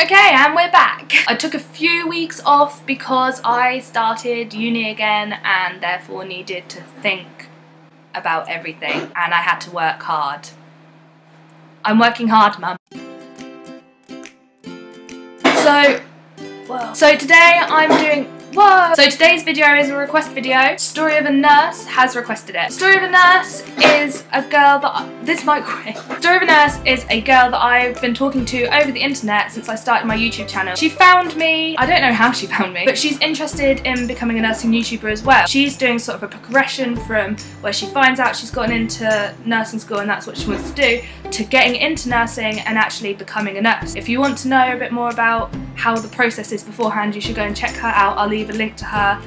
Okay, and we're back. I took a few weeks off because I started uni again and therefore needed to think about everything, and I had to work hard. I'm working hard, mum. So today I'm doing... So today's video is a request video. Story of a Nurse has requested it. Story of a Nurse is a girl that... Story of a Nurse is a girl that I've been talking to over the internet since I started my YouTube channel. She found me, I don't know how she found me, but she's interested in becoming a nursing YouTuber as well. She's doing sort of a progression from where she finds out she's gotten into nursing school and that's what she wants to do, to getting into nursing and actually becoming a nurse. If you want to know a bit more about how the process is beforehand, you should go and check her out. I'll leave a link to her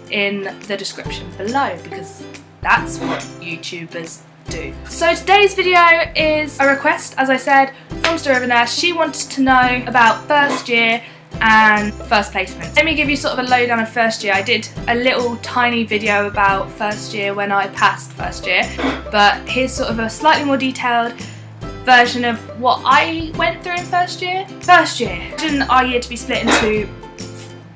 in the description below because that's what YouTubers do. So today's video is a request, as I said, from Story of a Nurse. She wanted to know about first year and first placement. Let me give you sort of a lowdown of first year. I did a little tiny video about first year when I passed first year, but here's sort of a slightly more detailed version of what I went through in first year. First year. Imagine our year to be split into...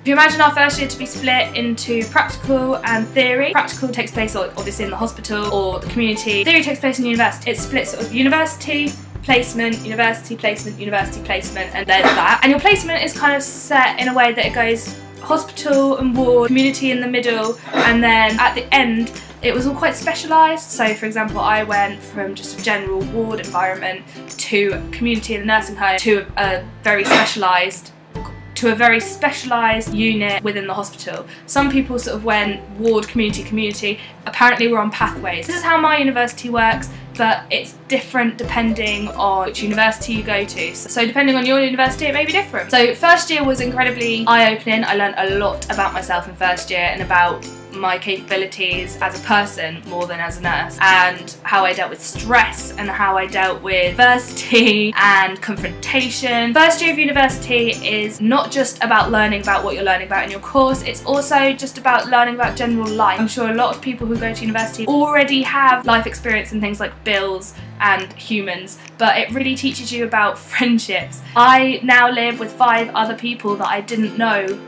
If you imagine our first year to be split into practical and theory, practical takes place obviously in the hospital or the community. Theory takes place in university. It's split sort of university, placement, university, placement, university, placement, and there's that. And your placement is kind of set in a way that it goes hospital and ward, community in the middle, and then at the end it was all quite specialised. So for example, I went from just a general ward environment to community in a nursing home to a very specialised unit within the hospital. Some people sort of went ward, community. Apparently we're on pathways. This is how my university works, but it's different depending on which university you go to. So depending on your university, it may be different. So first year was incredibly eye-opening. I learned a lot about myself in first year and about my capabilities as a person more than as a nurse, and how I dealt with stress and how I dealt with adversity and confrontation. First year of university is not just about learning about what you're learning about in your course, it's also just about learning about general life. I'm sure a lot of people who go to university already have life experience in things like bills and humans, but it really teaches you about friendships. I now live with 5 other people that I didn't know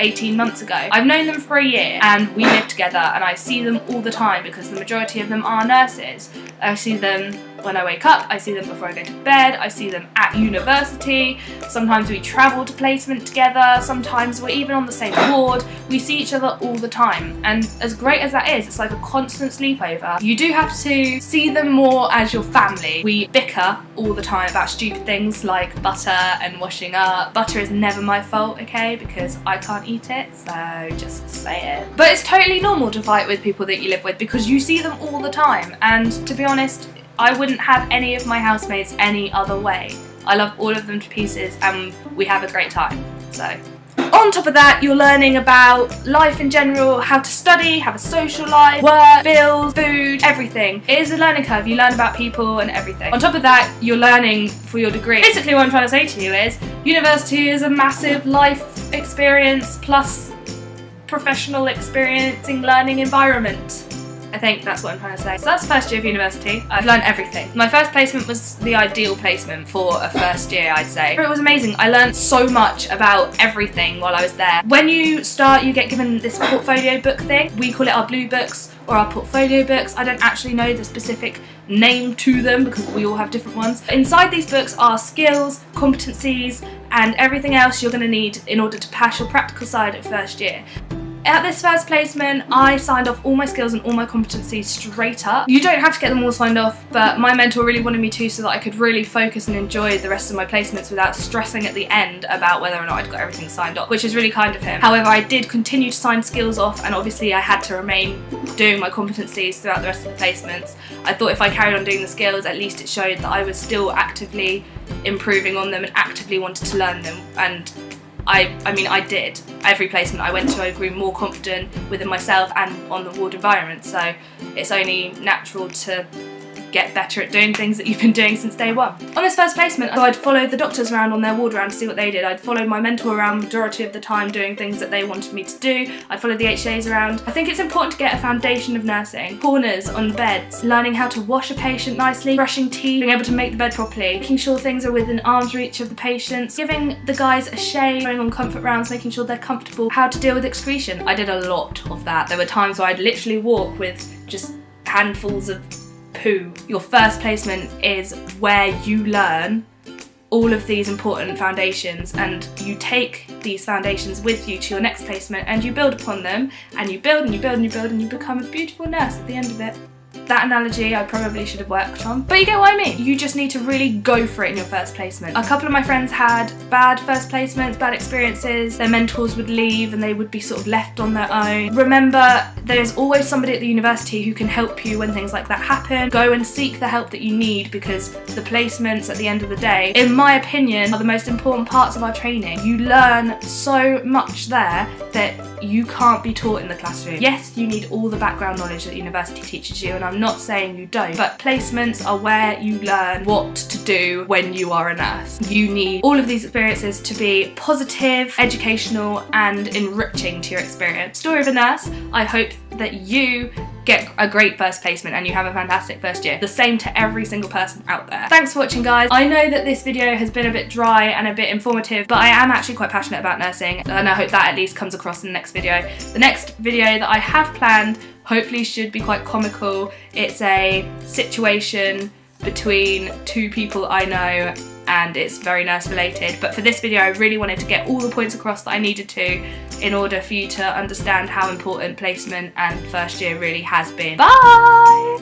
18 months ago. I've known them for a year and we live together and I see them all the time because the majority of them are nurses. I see them when I wake up, I see them before I go to bed, I see them at university, sometimes we travel to placement together, sometimes we're even on the same ward. We see each other all the time, and as great as that is, it's like a constant sleepover. You do have to see them more as your family. We bicker all the time about stupid things like butter and washing up. Butter is never my fault, okay, because I can't eat it, so just say it. But it's totally normal to fight with people that you live with because you see them all the time, and to be honest, I wouldn't have any of my housemates any other way. I love all of them to pieces and we have a great time. So, on top of that, you're learning about life in general, how to study, have a social life, work, bills, food, everything. It is a learning curve. You learn about people and everything. On top of that, you're learning for your degree. Basically what I'm trying to say to you is university is a massive life experience plus professional experiencing learning environment. I think that's what I'm trying to say. So that's first year of university. I've learned everything. My first placement was the ideal placement for a first year, I'd say. It was amazing. I learned so much about everything while I was there. When you start, you get given this portfolio book thing. We call it our blue books or our portfolio books. I don't actually know the specific name to them because we all have different ones. Inside these books are skills, competencies, and everything else you're going to need in order to pass your practical side at first year. At this first placement, I signed off all my skills and all my competencies straight up. You don't have to get them all signed off, but my mentor really wanted me to so that I could really focus and enjoy the rest of my placements without stressing at the end about whether or not I'd got everything signed off, which is really kind of him. However, I did continue to sign skills off, and obviously I had to remain doing my competencies throughout the rest of the placements. I thought if I carried on doing the skills, at least it showed that I was still actively improving on them and actively wanted to learn them, and I mean, I did. Every placement I went to, I grew more confident within myself and on the ward environment, so it's only natural to get better at doing things that you've been doing since day one. On this first placement, I'd follow the doctors around on their ward round to see what they did. I'd follow my mentor around the majority of the time doing things that they wanted me to do. I'd follow the HCAs around. I think it's important to get a foundation of nursing. Corners on beds, learning how to wash a patient nicely, brushing teeth, being able to make the bed properly, making sure things are within arm's reach of the patients, giving the guys a shave, going on comfort rounds, making sure they're comfortable, how to deal with excretion. I did a lot of that. There were times where I'd literally walk with just handfuls of poo. Your first placement is where you learn all of these important foundations, and you take these foundations with you to your next placement and you build upon them, and you build and you build and you build, and you become a beautiful nurse at the end of it. That analogy I probably should have worked on, but you get what I mean. You just need to really go for it in your first placement. A couple of my friends had bad first placements, bad experiences. Their mentors would leave and they would be sort of left on their own. Remember, there's always somebody at the university who can help you when things like that happen. Go and seek the help that you need, because the placements at the end of the day, in my opinion, are the most important parts of our training. You learn so much there that you can't be taught in the classroom. Yes, you need all the background knowledge that the university teaches you, and I'm not saying you don't, but placements are where you learn what to do when you are a nurse. You need all of these experiences to be positive, educational, and enriching to your experience. Story of a nurse, I hope that you get a great first placement and you have a fantastic first year. The same to every single person out there. Thanks for watching, guys. I know that this video has been a bit dry and a bit informative, but I am actually quite passionate about nursing, and I hope that at least comes across in the next video. The next video that I have planned hopefully should be quite comical. It's a situation between two people I know, and it's very nurse related, but for this video I really wanted to get all the points across that I needed to in order for you to understand how important placement and first year really has been. Bye!